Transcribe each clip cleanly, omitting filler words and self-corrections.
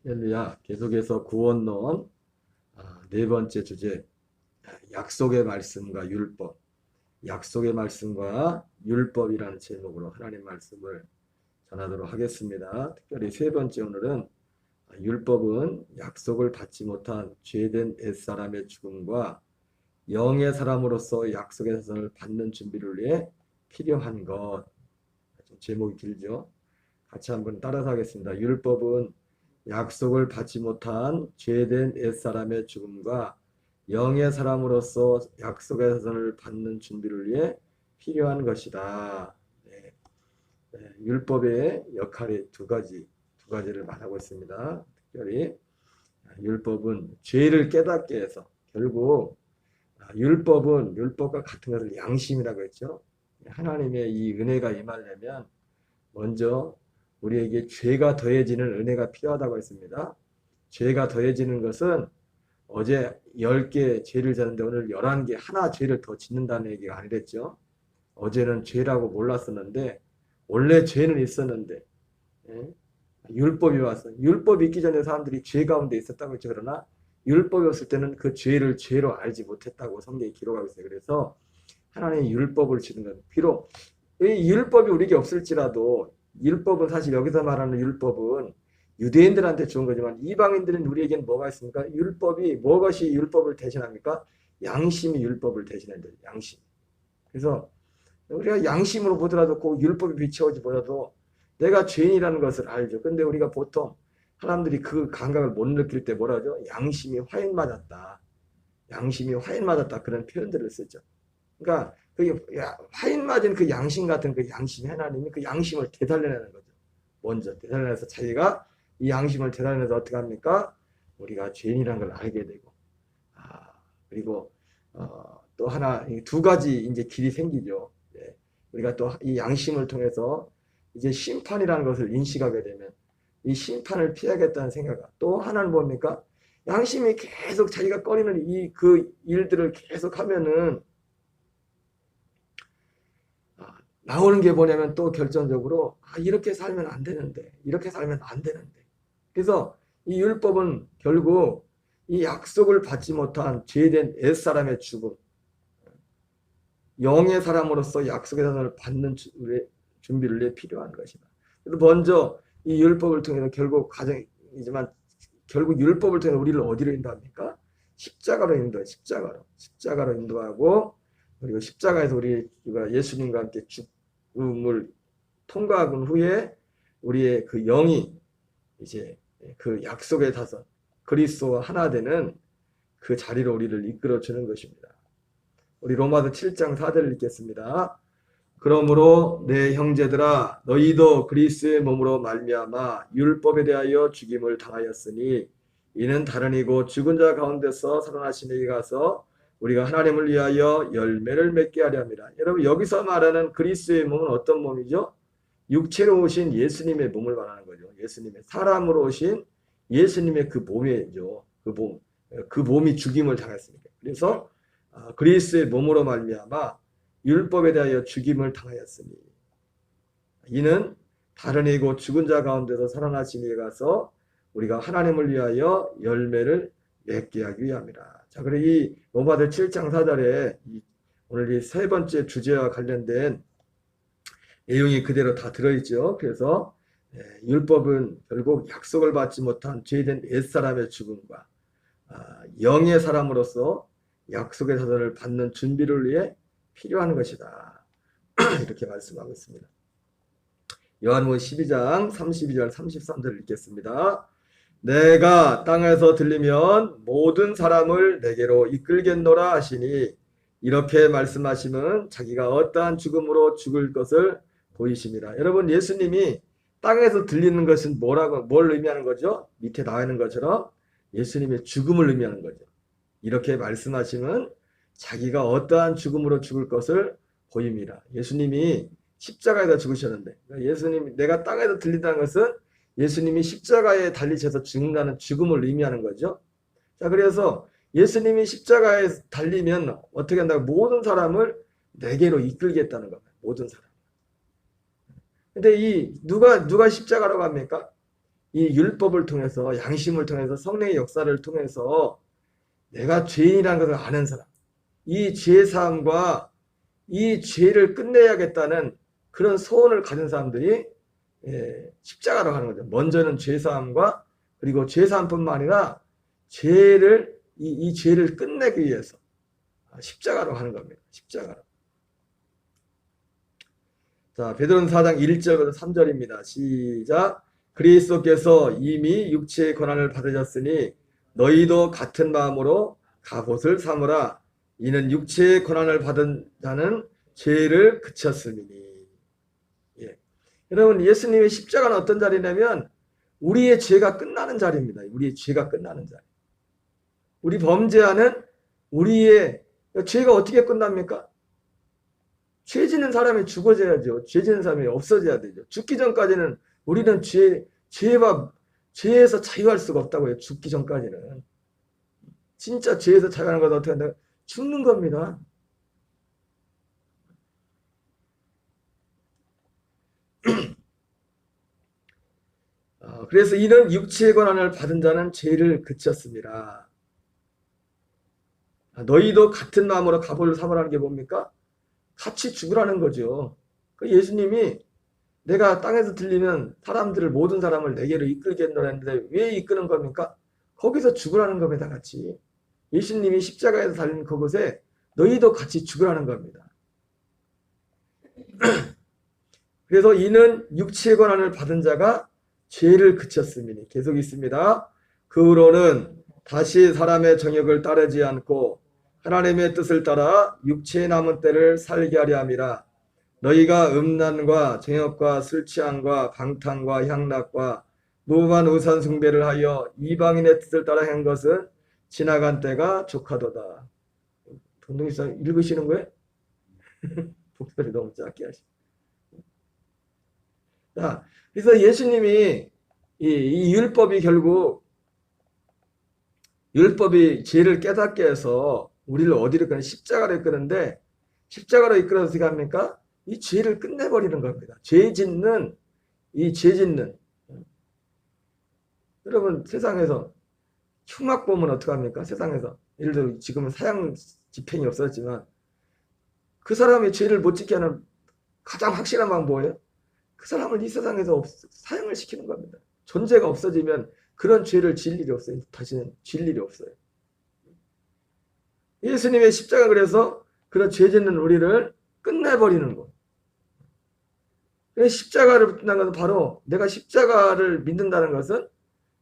할렐루야. 계속해서 구원론 네 번째 주제, 약속의 말씀과 율법. 약속의 말씀과 율법이라는 제목으로 하나님 말씀을 전하도록 하겠습니다. 특별히 세 번째 오늘은 율법은 약속을 받지 못한 죄된 옛사람의 죽음과 영의 사람으로서 약속의 사선을 받는 준비를 위해 필요한 것. 좀 제목이 길죠? 같이 한번 따라서 하겠습니다. 율법은 약속을 받지 못한 죄된 옛사람의 죽음과 영의 사람으로서 약속의 사선을 받는 준비를 위해 필요한 것이다. 네, 네, 율법의 역할이 두 가지를 말하고 있습니다. 특별히 율법은 죄를 깨닫게 해서 결국 율법과 같은 것을 양심이라고 했죠. 하나님의 이 은혜가 임하려면 먼저 우리에게 죄가 더해지는 은혜가 필요하다고 했습니다. 죄가 더해지는 것은 어제 10개 죄를 졌는데 오늘 11개 하나 죄를 더 짓는다는 얘기가 아니랬죠. 어제는 죄라고 몰랐었는데 원래 죄는 있었는데 예? 율법이 와서 율법이 있기 전에 사람들이 죄 가운데 있었다고 했죠. 그러나 율법이 없을 때는 그 죄를 죄로 알지 못했다고 성경이 기록하고 있어요. 그래서 하나님의 율법을 주는 건 비록 이 율법이 우리에게 없을지라도 율법은 사실 여기서 말하는 율법은 유대인들한테 좋은 거지만 이방인들은 우리에게는 뭐가 있습니까? 율법이 무엇이 율법을 대신합니까? 양심이 율법을 대신한다. 양심. 그래서 우리가 양심으로 보더라도 꼭 율법이 비춰오지 보여도 내가 죄인이라는 것을 알죠. 근데 우리가 보통 사람들이 그 감각을 못 느낄 때 뭐라 하죠? 양심이 화인 맞았다. 양심이 화인 맞았다. 그런 표현들을 쓰죠. 그러니까 그 화인 맞은 그 양심 같은 그 양심 하나님이 그 양심을 되살려내는 거죠. 먼저 되살려내서 자기가 이 양심을 되살려내서 어떻게 합니까? 우리가 죄인이라는 걸 알게 되고 그리고 또 하나 두 가지 이제 길이 생기죠. 예. 우리가 또 이 양심을 통해서 이제 심판이라는 것을 인식하게 되면 이 심판을 피하겠다는 생각. 또 하나는 뭡니까? 양심이 계속 자기가 꺼리는 이 그 일들을 계속 하면은 나오는 게 뭐냐면 또 결정적으로 이렇게 살면 안 되는데 이렇게 살면 안 되는데 그래서 이 율법은 결국 이 약속을 받지 못한 죄된 옛사람의 죽음 영의 사람으로서 약속의 선을 받는 준비를 위해 필요한 것이다. 그래서 먼저 이 율법을 통해서 결국 가정이지만 결국 율법을 통해서 우리를 어디로 인도합니까? 십자가로 인도해. 십자가로 인도하고 그리고 십자가에서 우리가 예수님과 함께 죽음을 통과한 후에 우리의 그 영이 이제 그 약속의 사선 그리스도와 하나 되는 그 자리로 우리를 이끌어 주는 것입니다. 우리 로마서 7장 4절을 읽겠습니다. 그러므로 내 형제들아 너희도 그리스도의 몸으로 말미암아 율법에 대하여 죽임을 당하였으니 이는 다른 이고 죽은 자 가운데서 살아나신 이에게 가서 우리가 하나님을 위하여 열매를 맺게 하려 합니다. 여러분 여기서 말하는 그리스도의 몸은 어떤 몸이죠? 육체로 오신 예수님의 몸을 말하는 거죠. 예수님의 사람으로 오신 예수님의 그 몸이죠. 그 몸이 죽임을 당했으니까. 그래서 그리스도의 몸으로 말미암아 율법에 대하여 죽임을 당하였으니 이는 다른 이고 죽은 자 가운데서 살아나신 이에 가서 우리가 하나님을 위하여 열매를 맺게 하기 위함이라. 자, 그래 이 로마서 7장 4절에 오늘 이 세 번째 주제와 관련된 내용이 그대로 다 들어있죠. 그래서 율법은 결국 약속을 받지 못한 죄된 옛사람의 죽음과 영의 사람으로서 약속의 사선을 받는 준비를 위해 필요한 것이다. 이렇게 말씀하고 있습니다. 요한복음 12장 32절 33절 읽겠습니다. 내가 땅에서 들리면 모든 사람을 내게로 이끌겠노라 하시니 이렇게 말씀하시면 자기가 어떠한 죽음으로 죽을 것을 보이십니다. 여러분 예수님이 땅에서 들리는 것은 뭘 의미하는 거죠? 밑에 나와 있는 것처럼 예수님의 죽음을 의미하는 거죠. 이렇게 말씀하시면 자기가 어떠한 죽음으로 죽을 것을 보입니다. 예수님이 십자가에다 죽으셨는데 예수님이 내가 땅에서 들린다는 것은 예수님이 십자가에 달리셔서 죽는다는 죽음을 의미하는 거죠. 자, 그래서 예수님이 십자가에 달리면 어떻게 한다고? 모든 사람을 내게로 이끌겠다는 겁니다. 모든 사람. 근데 누가 십자가라고 합니까? 이 율법을 통해서, 양심을 통해서, 성령의 역사를 통해서 내가 죄인이라는 것을 아는 사람, 이 죄사함과 이 죄를 끝내야겠다는 그런 소원을 가진 사람들이 십자가로 가는 거죠. 먼저는 죄사함과, 그리고 죄사함뿐만 아니라 죄를 이 죄를 끝내기 위해서 십자가로 하는 겁니다. 십자가로. 자, 베드로는 4장 1절부터 3절입니다. 시작. 그리스도께서 이미 육체의 고난을 받으셨으니 너희도 같은 마음으로 갑옷을 삼으라. 이는 육체의 고난을 받은 자는 죄를 그쳤음이니. 예. 여러분, 예수님의 십자가는 어떤 자리냐면 우리의 죄가 끝나는 자리입니다. 우리의 죄가 끝나는 자리. 우리 범죄하는 우리의 죄가 어떻게 끝납니까? 죄 짓는 사람이 죽어져야죠. 죄 짓는 사람이 없어져야 되죠. 죽기 전까지는 우리는 죄에서 자유할 수가 없다고요. 죽기 전까지는. 진짜 죄에서 자유하는 것은 어떻게 한다? 죽는 겁니다. 그래서 이는 육체의 고난을 받은 자는 죄를 그쳤습니다. 너희도 같은 마음으로 갑옷을 삼으라는 게 뭡니까? 같이 죽으라는 거죠. 예수님이 내가 땅에서 들리는 사람들을, 모든 사람을 내게로 이끌겠노라 했는데 왜 이끄는 겁니까? 거기서 죽으라는 겁니다. 같이. 예수님이 십자가에서 달린 그곳에 너희도 같이 죽으라는 겁니다. 그래서 이는 육체의 고난을 받은 자가 죄를 그쳤음이니. 계속 있습니다. 그 후로는 다시 사람의 정욕을 따르지 않고 하나님의 뜻을 따라 육체의 남은 때를 살게 하려 함이라. 너희가 음란과 정욕과 술 취함과 방탕과 향락과 무모한 우상 숭배를 하여 이방인의 뜻을 따라 한 것은 지나간 때가 족하도다. 동동이상 읽으시는 거예요? 목소리 너무 작게 하시고. 자, 그래서 예수님이 이 율법이 결국 율법이 죄를 깨닫게 해서 우리를 어디로 이끄는 십자가로 이끄는데, 십자가로 이끌어서 어떻게 합니까? 이 죄를 끝내버리는 겁니다. 죄 짓는 여러분, 세상에서 흉악 보면 어떻게 합니까? 세상에서 예를 들어 지금은 사형 집행이 없었지만 그 사람의 죄를 못 지게 하는 가장 확실한 방법은 뭐예요? 그 사람을 이 세상에서 사형을 시키는 겁니다. 존재가 없어지면 그런 죄를 지을 일이 없어요. 다시는 지을 일이 없어요. 예수님의 십자가, 그래서 그런 죄 짓는 우리를 끝내버리는 것. 십자가를 끝난 것은 바로, 내가 십자가를 믿는다는 것은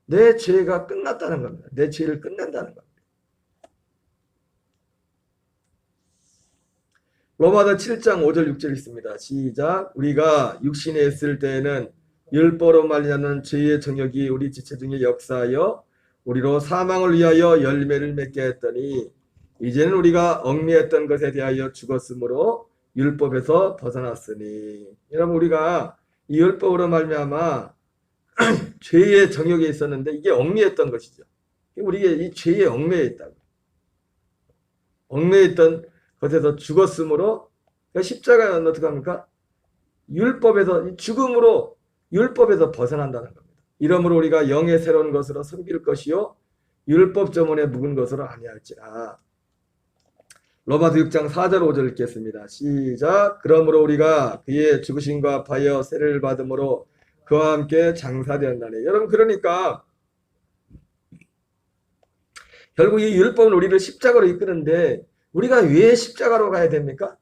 내 죄가 끝났다는 겁니다. 내 죄를 끝낸다는 겁니다. 로마서 7장 5절 6절 있습니다. 시작. 우리가 육신에 있을 때에는 율법으로 말미암는 죄의 정욕이 우리 지체 중에 역사하여 우리로 사망을 위하여 열매를 맺게 했더니 이제는 우리가 얽매였던 것에 대하여 죽었으므로 율법에서 벗어났으니. 여러분, 우리가 이 율법으로 말미암아 죄의 정욕에 있었는데 이게 얽매였던 것이죠. 우리가 이 죄에 얽매여 있다고. 얽매여 있던 것에서 죽었으므로, 그러니까 십자가는 어떻게 합니까? 율법에서, 죽음으로 율법에서 벗어난다는 겁니다. 이러므로 우리가 영의 새로운 것으로 섬길 것이요 율법 저문에 묵은 것으로 아니할지라. 로마서 6장 4절 5절 읽겠습니다. 시작. 그러므로 우리가 그의 죽으심과 합하여 세례를 받음으로 그와 함께 장사되었나니. 여러분, 그러니까 결국 이 율법은 우리를 십자가로 이끄는데 우리가 왜 십자가로 가야 됩니까?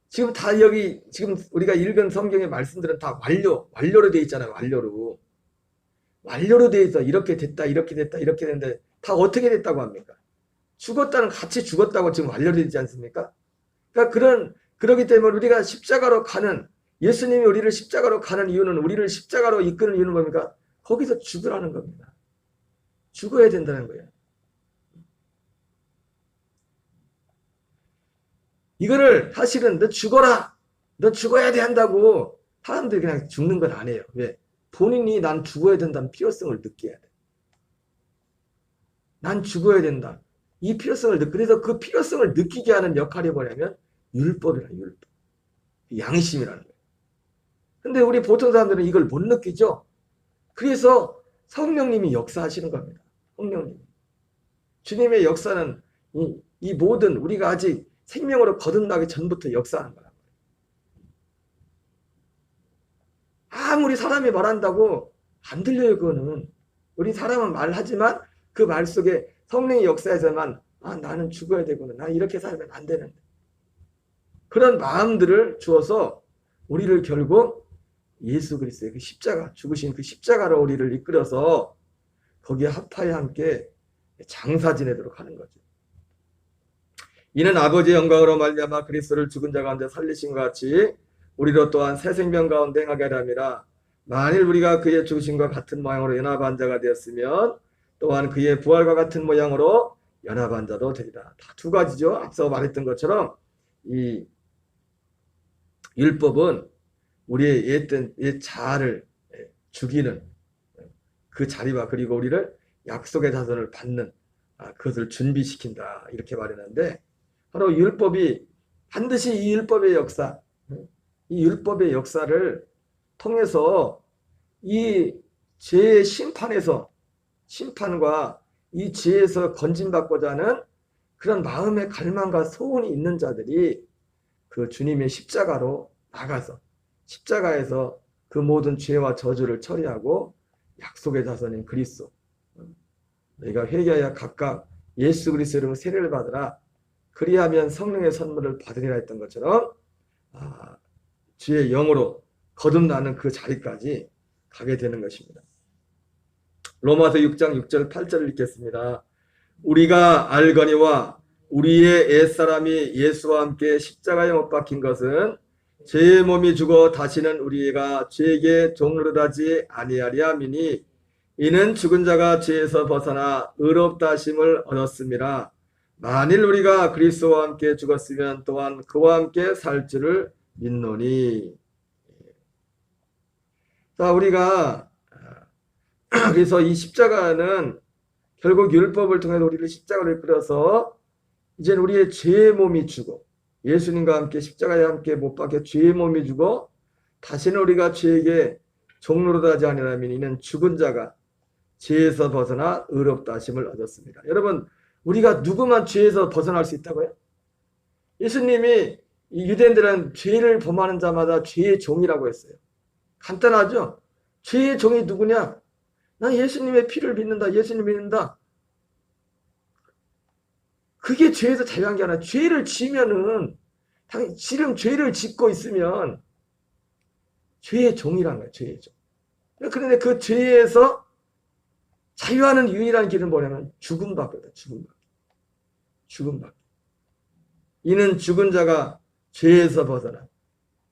지금 다 여기 지금 우리가 읽은 성경의 말씀들은 다 완료로 되어 있잖아요. 완료로 되어 있어. 이렇게 됐다, 이렇게 됐다, 이렇게 됐는데 다 어떻게 됐다고 합니까? 죽었다는, 같이 죽었다고 지금 완료되지 않습니까? 그러니까 그러기 때문에 우리가 십자가로 가는, 예수님이 우리를 십자가로 가는 이유는, 우리를 십자가로 이끄는 이유는 뭡니까? 거기서 죽으라는 겁니다. 죽어야 된다는 거예요. 이거를 사실은 너 죽어라, 너 죽어야 돼 한다고 사람들이 그냥 죽는 건 아니에요. 왜? 본인이 난 죽어야 된다는 필요성을 느껴야 돼. 난 죽어야 된다. 이 필요성을 그래서 그 필요성을 느끼게 하는 역할이 뭐냐면 율법이라, 율법. 양심이라는 거예요. 근데 우리 보통 사람들은 이걸 못 느끼죠? 그래서 성령님이 역사하시는 겁니다. 성령님. 주님의 역사는 이 모든 우리가 아직 생명으로 거듭나기 전부터 역사하는 거란 말이에요. 아무리 사람이 말한다고 안 들려요. 그거는. 우리 사람은 말하지만 그 말 속에 성령의 역사에서만 나는 죽어야 되구나. 나 이렇게 살면 안 되는데. 그런 마음들을 주어서 우리를 결국 예수 그리스도의 그 십자가, 죽으신 그 십자가로 우리를 이끌어서 거기에 합하여 함께 장사 지내도록 하는 거죠. 이는 아버지의 영광으로 말미암아 그리스도를 죽은 자 가운데 살리신 것 같이 우리로 또한 새 생명 가운데 행하게 하려 함이라. 만일 우리가 그의 죽으심과 같은 모양으로 연합한 자가 되었으면 또한 그의 부활과 같은 모양으로 연합한 자도 되리라. 다 두 가지죠. 앞서 말했던 것처럼 이 율법은 우리의 옛 자아를 죽이는 그 자리와 그리고 우리를 약속의 자손을 받는 그것을 준비시킨다 이렇게 말했는데, 바로 율법이 반드시 이 율법의 역사, 이 율법의 역사를 통해서 이 죄의 심판과 이 죄에서 건진받고자 하는 그런 마음의 갈망과 소원이 있는 자들이 그 주님의 십자가로 나가서 십자가에서 그 모든 죄와 저주를 처리하고 약속의 자손인 그리스도, 너희가 회개하여 각각 예수 그리스도 이름으로 세례를 받으라. 그리하면 성령의 선물을 받으리라 했던 것처럼 주의 영으로 거듭나는 그 자리까지 가게 되는 것입니다. 로마서 6장 6절 8절을 읽겠습니다. 우리가 알거니와 우리의 옛사람이 예수와 함께 십자가에 못 박힌 것은 죄의 몸이 죽어 다시는 우리가 죄에게 종노릇하지 아니하리 함이니 이는 죽은 자가 죄에서 벗어나 의롭다 하심을 얻었음이라. 만일 우리가 그리스도와 함께 죽었으면 또한 그와 함께 살 줄을 믿노니. 자, 우리가 그래서 이 십자가는 결국 율법을 통해서 우리를 십자가로 이끌어서 이제는 우리의 죄의 몸이 죽어 예수님과 함께 십자가에 함께 못 박혀 죄의 몸이 죽어 다시는 우리가 죄에게 종노릇하지 아니하면 이는 죽은 자가 죄에서 벗어나 의롭다 하심을 얻었습니다. 여러분, 우리가 누구만 죄에서 벗어날 수 있다고요? 예수님이 이 유대인들은 죄를 범하는 자마다 죄의 종이라고 했어요. 간단하죠? 죄의 종이 누구냐? 난 예수님의 피를 믿는다. 예수님 믿는다. 그게 죄에서 자유한 게 아니라 죄를 지면은 지금 죄를 짓고 있으면 죄의 종이란 거예요. 죄의 종. 그런데 그 죄에서 자유하는 유일한 길은 뭐냐면 죽음밖에다. 죽음밖에. 이는 죽은 자가 죄에서 벗어나.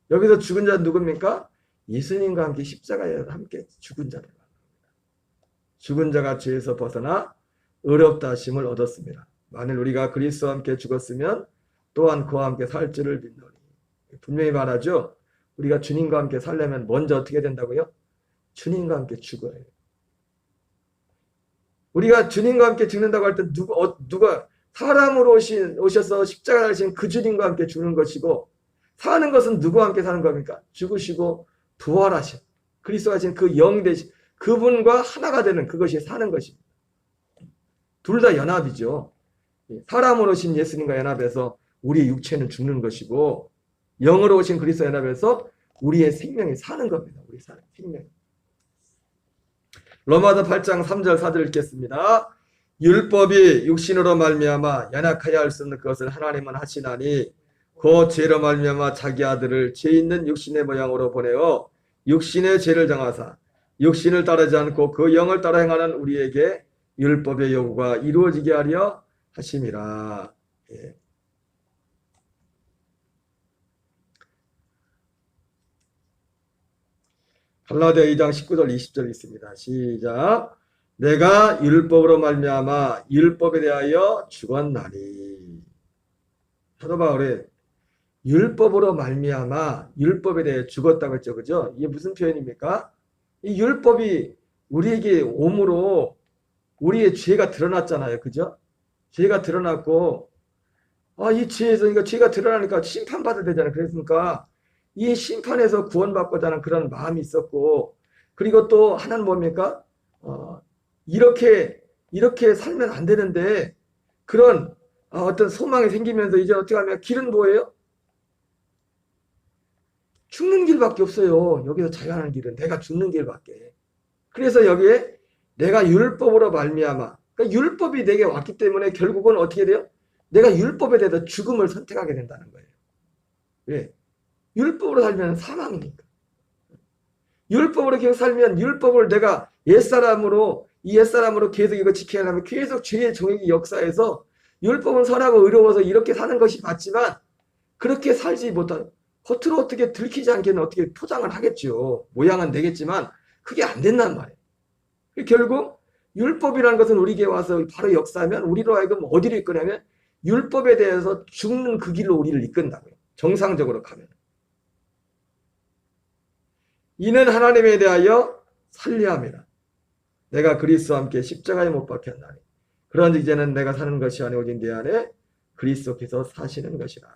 여기서 죽은 자는 누굽니까? 예수님과 함께 십자가에 함께 죽은 자들. 죽은 자가 죄에서 벗어나 의롭다 하심을 얻었습니다. 만일 우리가 그리스도와 함께 죽었으면 또한 그와 함께 살 줄을 믿노니. 분명히 말하죠. 우리가 주님과 함께 살려면 먼저 어떻게 된다고요? 주님과 함께 죽어야 해요. 우리가 주님과 함께 죽는다고 할 때 누가 사람으로 오셔서 십자가를 하신 그 주님과 함께 죽는 것이고, 사는 것은 누구와 함께 사는 겁니까? 죽으시고 부활하신 그리스도가 하신 그 영 되신 그분과 하나가 되는 그것이 사는 것입니다. 둘 다 연합이죠. 사람으로 오신 예수님과 연합해서 우리의 육체는 죽는 것이고, 영으로 오신 그리스도 연합해서 우리의 생명이 사는 겁니다. 우리 생명. 로마서 8장 3절 4절 읽겠습니다. 율법이 육신으로 말미암아 연약하여 할 수 없는 것을 하나님은 하시나니 그 죄로 말미암아 자기 아들을 죄 있는 육신의 모양으로 보내어 육신의 죄를 정하사 육신을 따르지 않고 그 영을 따라 행하는 우리에게 율법의 요구가 이루어지게 하려 하심이라. 예. 갈라디아 2장 19절 20절 있습니다. 시작. 내가 율법으로 말미암아 율법에 대하여 죽었나니. 사도 바울이 율법으로 말미암아 율법에 대해 죽었다고 했죠. 그죠? 이게 무슨 표현입니까? 이 율법이 우리에게 옴으로 우리의 죄가 드러났잖아요. 그죠? 죄가 드러났고, 이 죄에서, 그러니까 죄가 드러나니까 심판받아야 되잖아요. 그랬으니까 이 심판에서 구원받고자 하는 그런 마음이 있었고, 그리고 또 하나는 뭡니까? 이렇게 살면 안 되는데 그런 어떤 소망이 생기면서 이제 어떻게 하면 길은 뭐예요? 죽는 길밖에 없어요. 여기서 자유하는 길은 내가 죽는 길밖에. 그래서 여기에 내가 율법으로 말미암아, 그러니까 율법이 내게 왔기 때문에 결국은 어떻게 돼요? 내가 율법에 대해서 죽음을 선택하게 된다는 거예요. 왜? 율법으로 살면 사망이니까. 율법으로 계속 살면 율법을 내가 옛사람으로 이 옛사람으로 계속 이거 지켜야 하면 계속 죄의 정액이 역사해서 율법은 선하고 의로워서 이렇게 사는 것이 맞지만 그렇게 살지 못한 겉으로 어떻게 들키지 않게는 어떻게 포장을 하겠죠. 모양은 내겠지만 그게 안 된단 말이에요. 결국 율법이라는 것은 우리에게 와서 바로 역사하면 우리로 하여금 어디로 이끄냐면 율법에 대해서 죽는 그 길로 우리를 이끈다고요. 정상적으로 가면. 이는 하나님에 대하여 살려함이라. 내가 그리스도와 함께 십자가에 못 박혔나니 그런즉 이제는 내가 사는 것이 아니오 오직 내 안에 그리스도께서 사시는 것이라.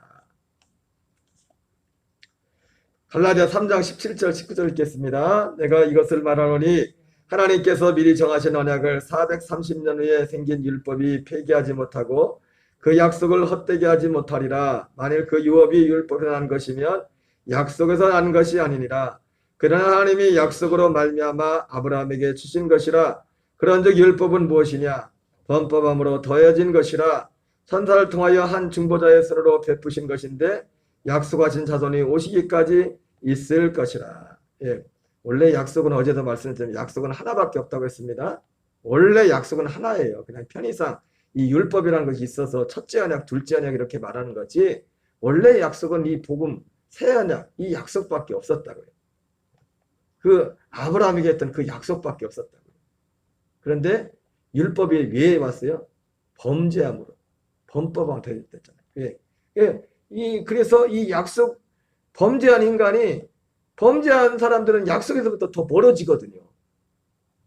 갈라디아 3장 17절 19절 읽겠습니다. 내가 이것을 말하노니 하나님께서 미리 정하신 언약을 430년 후에 생긴 율법이 폐기하지 못하고 그 약속을 헛되게 하지 못하리라. 만일 그 유업이 율법에서 난 것이면 약속에서 난 것이 아니니라. 그러나 하나님이 약속으로 말미암아 아브라함에게 주신 것이라. 그런즉 율법은 무엇이냐? 범법함으로 더해진 것이라. 천사를 통하여 한 중보자의 손으로 베푸신 것인데 약속하신 자손이 오시기까지 있을 것이라. 예. 원래 약속은 어제도 말씀드렸지만 약속은 하나밖에 없다고 했습니다. 원래 약속은 하나예요. 그냥 편의상 이 율법이라는 것이 있어서 첫째 언약, 둘째 언약 이렇게 말하는 거지 원래 약속은 이 복음, 새 언약, 이 약속밖에 없었다고요. 그 아브라함에게 했던 그 약속밖에 없었다고요. 그런데 율법이 왜 왔어요? 범죄함으로. 범법왕 됐잖아요. 예. 예. 그래서 이 약속, 범죄한 인간이 범죄한 사람들은 약속에서부터 더 멀어지거든요.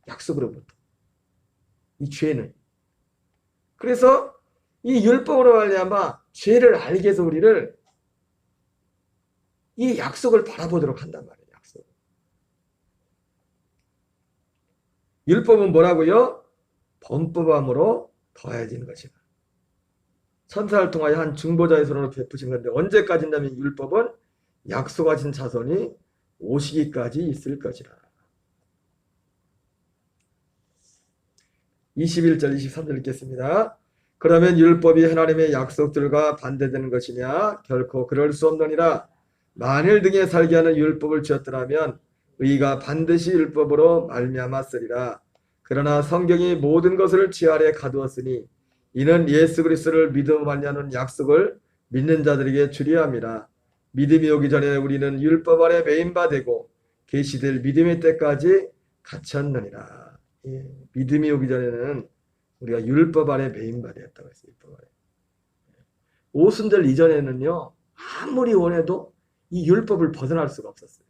약속으로부터. 이 죄는. 그래서 이 율법으로 말미암아 죄를 알게 해서 우리를 이 약속을 바라보도록 한단 말이에요. 약속. 율법은 뭐라고요? 범법함으로 더해진 것이다. 천사를 통하여 한 중보자의 손으로 베푸신 건데 언제까지냐면 율법은 약속하신 자손이 오시기까지 있을 것이라. 21절 23절 읽겠습니다. 그러면 율법이 하나님의 약속들과 반대되는 것이냐? 결코 그럴 수 없느니라. 만일 등에 살게 하는 율법을 지었더라면 의가 반드시 율법으로 말미암았으리라. 그러나 성경이 모든 것을 지 아래 가두었으니 이는 예수 그리스도를 믿음으로 말미암는 약속을 믿는 자들에게 주려 함이라. 믿음이 오기 전에 우리는 율법 아래 매인 바 되고 계시될 믿음의 때까지 갇혔느니라. 예, 믿음이 오기 전에는 우리가 율법 아래 매인 바 되었다고 했어요. 율법 아래. 오순절 이전에는요. 아무리 원해도 이 율법을 벗어날 수가 없었어요.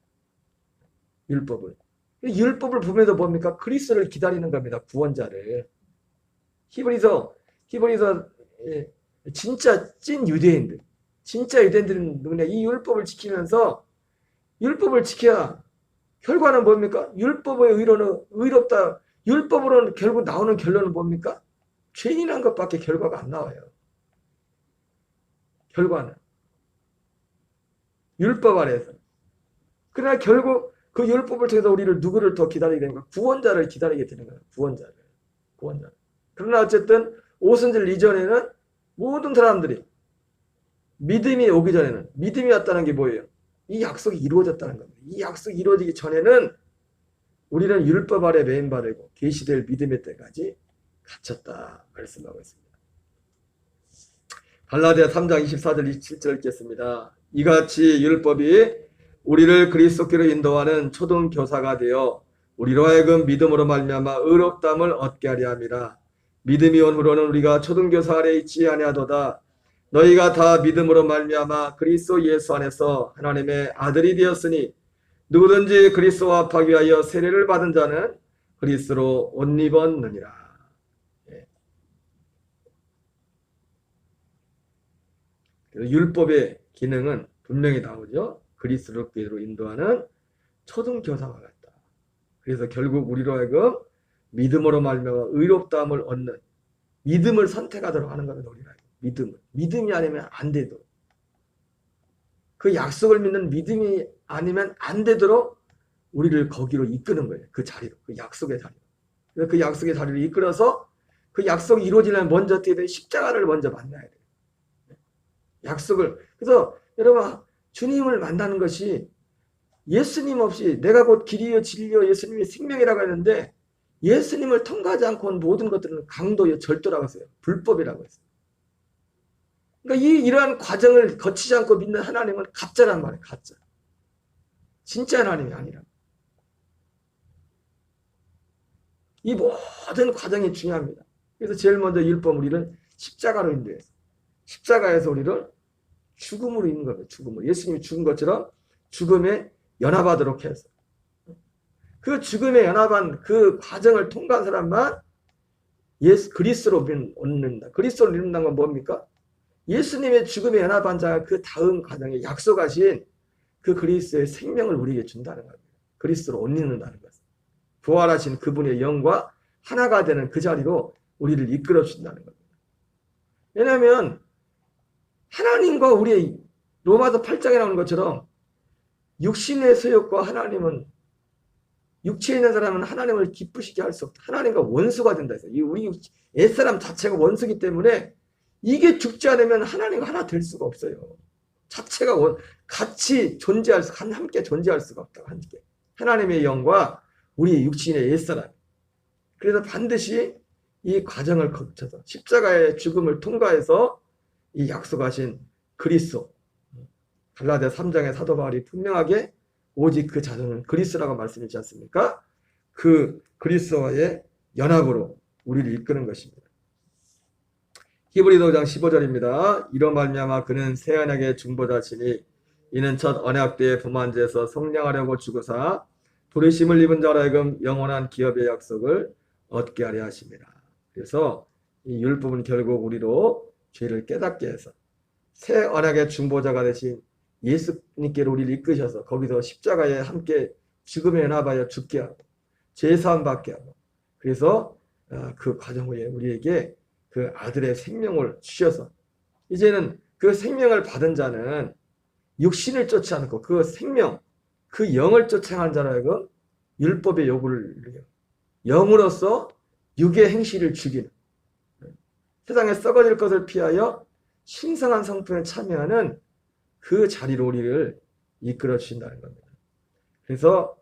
율법을. 율법을 보면서 뭡니까? 그리스도를 기다리는 겁니다. 구원자를. 히브리서 예, 진짜 찐 유대인들. 진짜 유대인들은 누구냐? 이 율법을 지키면서 율법을 지켜야 결과는 뭡니까? 율법의 의로는 의롭다. 율법으로는 결국 나오는 결론은 뭡니까? 죄인한 것밖에 결과가 안 나와요. 결과는. 율법 아래에서. 그러나 결국 그 율법을 통해서 우리를 누구를 더 기다리게 되는 거야? 구원자를 기다리게 되는 거야. 구원자를. 그러나 어쨌든 오순절 이전에는 모든 사람들이 믿음이 오기 전에는 믿음이 왔다는 게 뭐예요? 이 약속이 이루어졌다는 겁니다. 이 약속이 이루어지기 전에는 우리는 율법 아래 매인 바 되고 계시될 믿음의 때까지 갇혔다 말씀하고 있습니다. 갈라디아 3장 24절 27절 읽겠습니다. 이같이 율법이 우리를 그리스도께로 인도하는 초등교사가 되어 우리로 하여금 믿음으로 말미암아 의롭다함을 얻게 하려 함이라. 믿음이 온 후로는 우리가 초등교사 아래 있지 아니하도다. 너희가 다 믿음으로 말미암아 그리스도 예수 안에서 하나님의 아들이 되었으니 누구든지 그리스도와 합하기 위하여 세례를 받은 자는 그리스도로 옷 입었느니라. 예. 율법의 기능은 분명히 나오죠. 그리스도께로 인도하는 초등교사와 같다. 그래서 결국 우리로 하여금 믿음으로 말미암아 의롭다함을 얻는 믿음을 선택하도록 하는 겁니다. 우리가 믿음이 아니면 안 되도록 그 약속을 믿는 믿음이 아니면 안 되도록 우리를 거기로 이끄는 거예요. 그 자리로, 그 약속의 자리로. 그래서 그 약속의 자리를 이끌어서 그 약속이 이루어지려면 먼저 어떻게 돼? 십자가를 먼저 만나야 돼요. 약속을. 그래서 여러분 주님을 만나는 것이 예수님 없이 내가 곧 길이요 진리요 예수님이 생명이라고 했는데 예수님을 통과하지 않고는 모든 것들은 강도요 절도라고 했어요. 불법이라고 했어요. 그러니까 이러한 과정을 거치지 않고 믿는 하나님은 가짜란 말이에요. 가짜. 진짜 하나님이 아니라. 이 모든 과정이 중요합니다. 그래서 제일 먼저 율법 우리를 십자가로 인도해서 십자가에서 우리를 죽음으로 있는 겁니다. 죽음으로. 예수님이 죽은 것처럼 죽음에 연합하도록 해서 그 죽음에 연합한 그 과정을 통과한 사람만 그리스도로 얻는다. 그리스도를 이룬다는 건 뭡니까? 예수님의 죽음에 연합한 자가 그 다음 과정에 약속하신 그 그리스도의 생명을 우리에게 준다는 겁니다. 그리스도로 얻는다는 것. 부활하신 그분의 영과 하나가 되는 그 자리로 우리를 이끌어 준다는 겁니다. 왜냐하면 하나님과 우리의 로마서 8장에 나오는 것처럼 육신의 소욕과 하나님은 육체에 있는 사람은 하나님을 기쁘시게 할 수 없다. 하나님과 원수가 된다 해서 우리 옛사람 자체가 원수기 때문에 이게 죽지 않으면 하나님과 하나 될 수가 없어요. 자체가 같이 존재할 수 함께 존재할 수가 없다. 함께 하나님의 영과 우리 육신의 옛사람. 그래서 반드시 이 과정을 거쳐서 십자가의 죽음을 통과해서 이 약속하신 그리스도 갈라디아 3장의 사도 바울이 분명하게 오직 그 자손은 그리스도라고 말씀하지 않습니까? 그 그리스도와의 연합으로 우리를 이끄는 것입니다. 히브리서 5장 15절입니다. 이로 말미암아 그는 새 언약의 중보자시니 이는 첫 언약 때의 부만제에서 속량하려고 죽으사 부르심을 입은 자로 하여금 영원한 기업의 약속을 얻게 하려 하심이라. 그래서 이 율법은 결국 우리로 죄를 깨닫게 해서 새 언약의 중보자가 되신 예수님께로 우리를 이끄셔서 거기서 십자가에 함께 죽음에 연합하여 죽게 하고 죄사함 받게 하고 그래서 그 과정 후에 우리에게 그 아들의 생명을 주셔서 이제는 그 생명을 받은 자는 육신을 쫓지 않고 그 생명 그 영을 쫓아가는 자로 하여금 율법의 요구를 영으로서 육의 행실을 죽이는 세상에 썩어질 것을 피하여 신성한 성품에 참여하는 그 자리로 우리를 이끌어 주신다는 겁니다. 그래서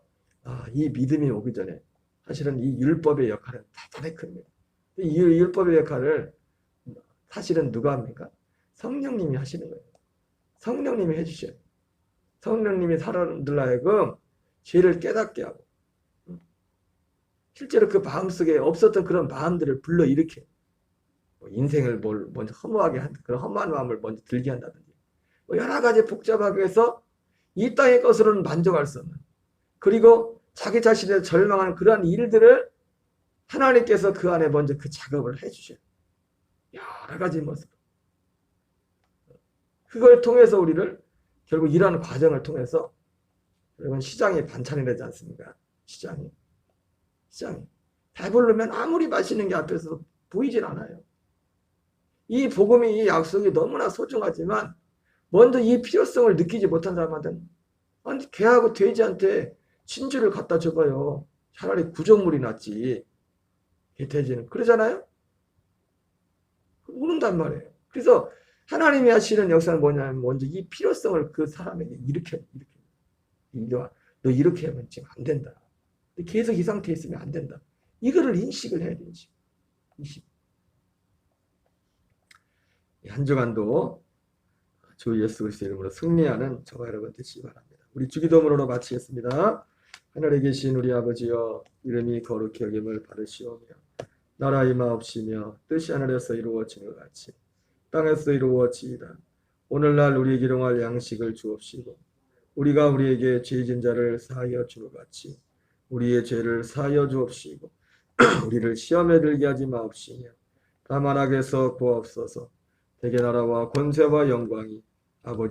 이 믿음이 오기 전에 사실은 이 율법의 역할은 대단히 큽니다. 이 율법의 역할을 사실은 누가 합니까? 성령님이 하시는 거예요. 성령님이 해주셔요. 성령님이 사람들 하여금 죄를 깨닫게 하고 실제로 그 마음속에 없었던 그런 마음들을 불러일으켜 인생을 먼저 허무하게 한 그런 허무한 마음을 먼저 들게 한다든지 여러 가지 복잡하게 해서 이 땅의 것으로는 만족할 수 없는 그리고 자기 자신에 절망하는 그러한 일들을 하나님께서 그 안에 먼저 그 작업을 해주셔요. 여러 가지 모습. 그걸 통해서 우리를 결국 이러한 과정을 통해서 여러분 시장이 반찬이 되지 않습니까? 시장이 배부르면 아무리 맛있는 게 앞에서 보이질 않아요. 이 복음이 이 약속이 너무나 소중하지만 먼저 이 필요성을 느끼지 못한 사람한테는 아니 개하고 돼지한테 진주를 갖다 줘봐요. 차라리 구정물이 낫지. 돼지는 그러잖아요. 모른단 말이에요. 그래서 하나님이 하시는 역사는 뭐냐면 먼저 이 필요성을 그 사람에게 이렇게 너 이렇게 하면 지금 안 된다. 계속 이 상태에 있으면 안 된다. 이거를 인식을 해야 되지. 한 주간도 주 예수 그리스도 이름으로 승리하는 저와 여러분 되시기 바랍니다. 우리 주기도문으로 마치겠습니다. 하늘에 계신 우리 아버지여 이름이 거룩히 여김을 받으시오며 나라 임하옵시며 뜻이 하늘에서 이루어지는 것 같이 땅에서 이루어지이다. 오늘날 우리에게 일용할 양식을 주옵시고 우리가 우리에게 죄진 자를 사하여 주는 것 같이 우리의 죄를 사하여 주옵시고 우리를 시험에 들게 하지 마옵시며 다만 악에서 구하옵소서. 대개 나라와 권세와 영광이 아버지